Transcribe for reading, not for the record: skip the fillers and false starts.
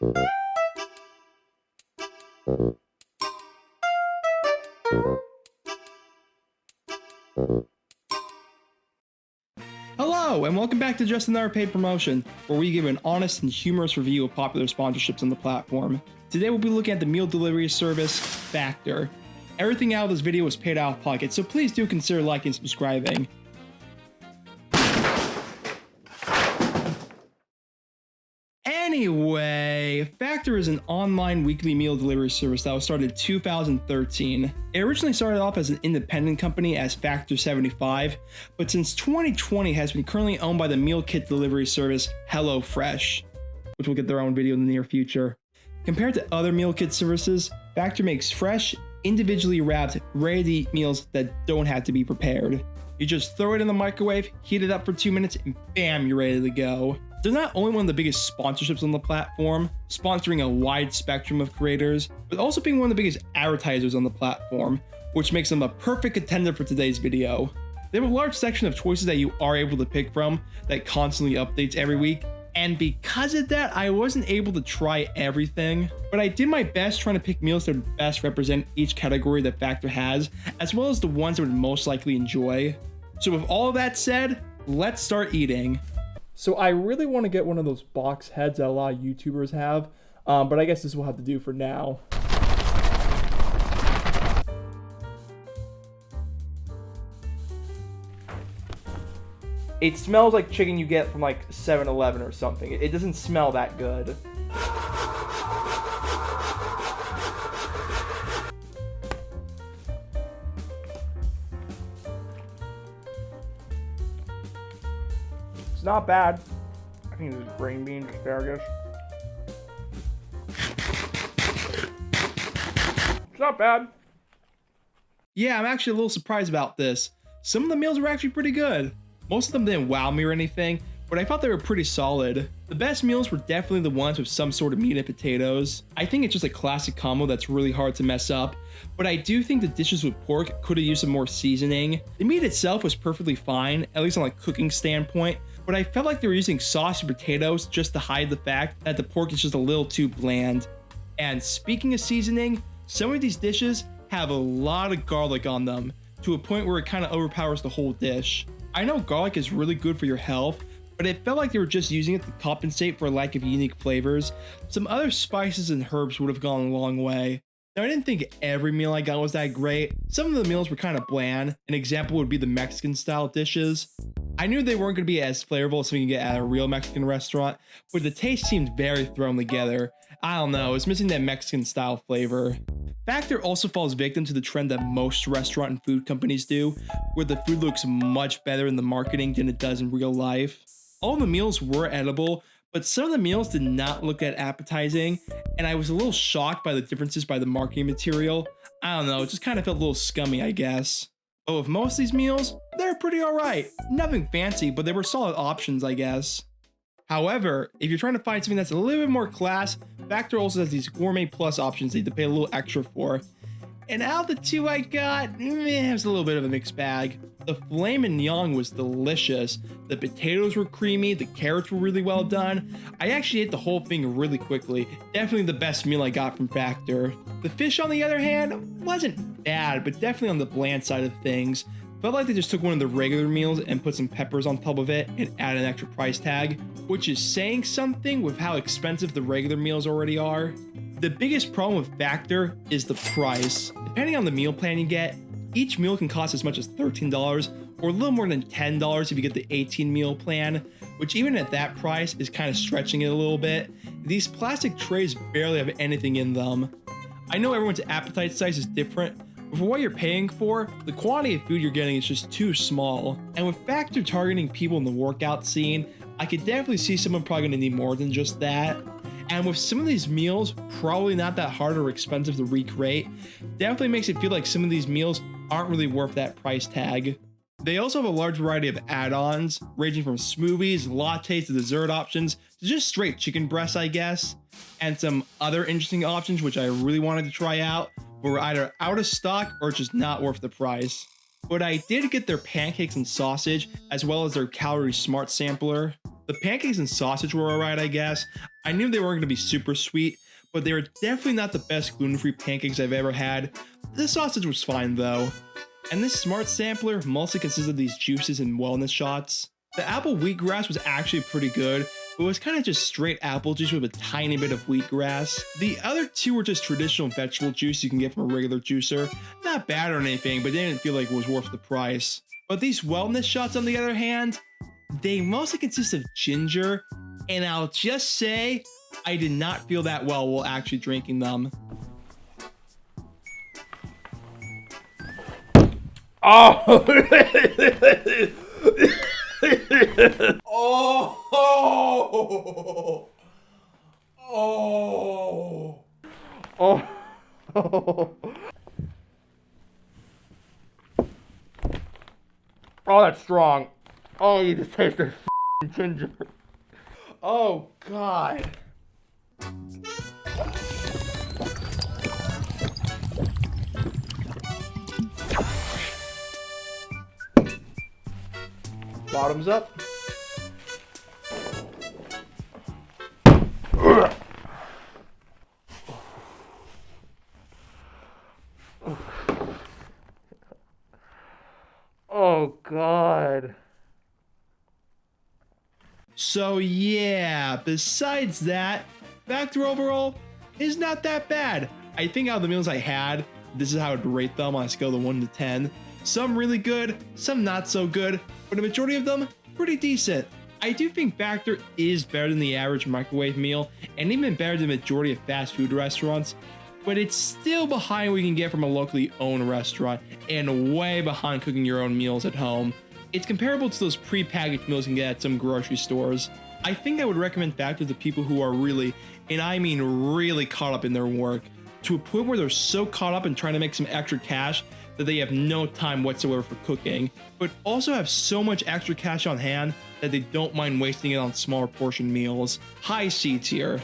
Hello, and welcome back to Just Another Paid Promotion, where we give an honest and humorous review of popular sponsorships on the platform. Today we'll be looking at the meal delivery service, Factor. Everything out of this video was paid out of pocket, so please do consider liking and subscribing. Anyway, Factor is an online weekly meal delivery service that was started in 2013. It originally started off as an independent company as Factor 75, but since 2020 has been currently owned by the meal kit delivery service HelloFresh, which will get their own video in the near future. Compared to other meal kit services, Factor makes fresh, individually wrapped, ready-to-eat meals that don't have to be prepared. You just throw it in the microwave, heat it up for 2 minutes, and bam, you're ready to go. They're not only one of the biggest sponsorships on the platform, sponsoring a wide spectrum of creators, but also being one of the biggest advertisers on the platform, which makes them a perfect contender for today's video. They have a large section of choices that you are able to pick from that constantly updates every week, and because of that, I wasn't able to try everything, but I did my best trying to pick meals that would best represent each category that Factor has, as well as the ones I would most likely enjoy. So with all of that said, let's start eating. So I really want to get one of those box heads that a lot of YouTubers have, but I guess this will have to do for now. It smells like chicken you get from like 7-Eleven or something. It doesn't smell that good. It's not bad. I think this is green beans, asparagus. It's not bad. Yeah, I'm actually a little surprised about this. Some of the meals were actually pretty good. Most of them didn't wow me or anything, but I thought they were pretty solid. The best meals were definitely the ones with some sort of meat and potatoes. I think it's just a classic combo that's really hard to mess up, but I do think the dishes with pork could have used some more seasoning. The meat itself was perfectly fine, at least on a cooking standpoint, but I felt like they were using sauce and potatoes just to hide the fact that the pork is just a little too bland. And speaking of seasoning, some of these dishes have a lot of garlic on them, to a point where it kind of overpowers the whole dish. I know garlic is really good for your health, but it felt like they were just using it to compensate for a lack of unique flavors. Some other spices and herbs would have gone a long way. Now, I didn't think every meal I got was that great. Some of the meals were kind of bland. An example would be the Mexican style dishes. I knew they weren't going to be as flavorful as we can get at a real Mexican restaurant, but the taste seemed very thrown together. I don't know, it's missing that Mexican style flavor. Factor also falls victim to the trend that most restaurant and food companies do, where the food looks much better in the marketing than it does in real life. All the meals were edible, but some of the meals did not look that appetizing, and I was a little shocked by the differences by the marketing material. I don't know, it just kind of felt a little scummy, I guess. But with most of these meals, they're pretty alright. Nothing fancy, but they were solid options, I guess. However, if you're trying to find something that's a little bit more class, Factor also has these Gourmet Plus options that you have to pay a little extra for. And out of the two I got, it was a little bit of a mixed bag. The filet mignon was delicious, the potatoes were creamy, the carrots were really well done. I actually ate the whole thing really quickly, definitely the best meal I got from Factor. The fish, on the other hand, wasn't bad, but definitely on the bland side of things. Felt like they just took one of the regular meals and put some peppers on top of it and added an extra price tag, which is saying something with how expensive the regular meals already are. The biggest problem with Factor is the price. Depending on the meal plan you get, each meal can cost as much as $13 or a little more than $10 if you get the 18 meal plan, which even at that price is kind of stretching it a little bit. These plastic trays barely have anything in them. I know everyone's appetite size is different, but for what you're paying for, the quantity of food you're getting is just too small. And with Factor targeting people in the workout scene, I could definitely see someone probably gonna need more than just that. And with some of these meals probably not that hard or expensive to recreate, definitely makes it feel like some of these meals aren't really worth that price tag. They also have a large variety of add-ons, ranging from smoothies, lattes to dessert options, to just straight chicken breasts, I guess, and some other interesting options which I really wanted to try out, but were either out of stock or just not worth the price. But I did get their pancakes and sausage, as well as their calorie smart sampler. The pancakes and sausage were alright, I guess. I knew they weren't going to be super sweet, but they were definitely not the best gluten-free pancakes I've ever had. The sausage was fine though. And this smart sampler mostly consists of these juices and wellness shots. The apple wheatgrass was actually pretty good, but it was kind of just straight apple juice with a tiny bit of wheatgrass. The other two were just traditional vegetable juice you can get from a regular juicer. Not bad or anything, but they didn't feel like it was worth the price. But these wellness shots on the other hand, they mostly consist of ginger, and I'll just say, I did not feel that well while actually drinking them. Oh! Oh! Oh! Oh! Oh, that's strong. Oh, you just taste the ginger. Oh, God. Bottoms up. Oh, God. So yeah, besides that, Factor overall is not that bad. I think out of the meals I had, this is how I would rate them on a scale of 1 to 10. Some really good, some not so good, but a majority of them pretty decent. I do think Factor is better than the average microwave meal, and even better than the majority of fast food restaurants, but it's still behind what you can get from a locally owned restaurant, and way behind cooking your own meals at home. It's comparable to those pre-packaged meals you can get at some grocery stores. I think I would recommend Factor to people who are really, and I mean really, caught up in their work, to a point where they're so caught up in trying to make some extra cash that they have no time whatsoever for cooking, but also have so much extra cash on hand that they don't mind wasting it on smaller portion meals. High C tier.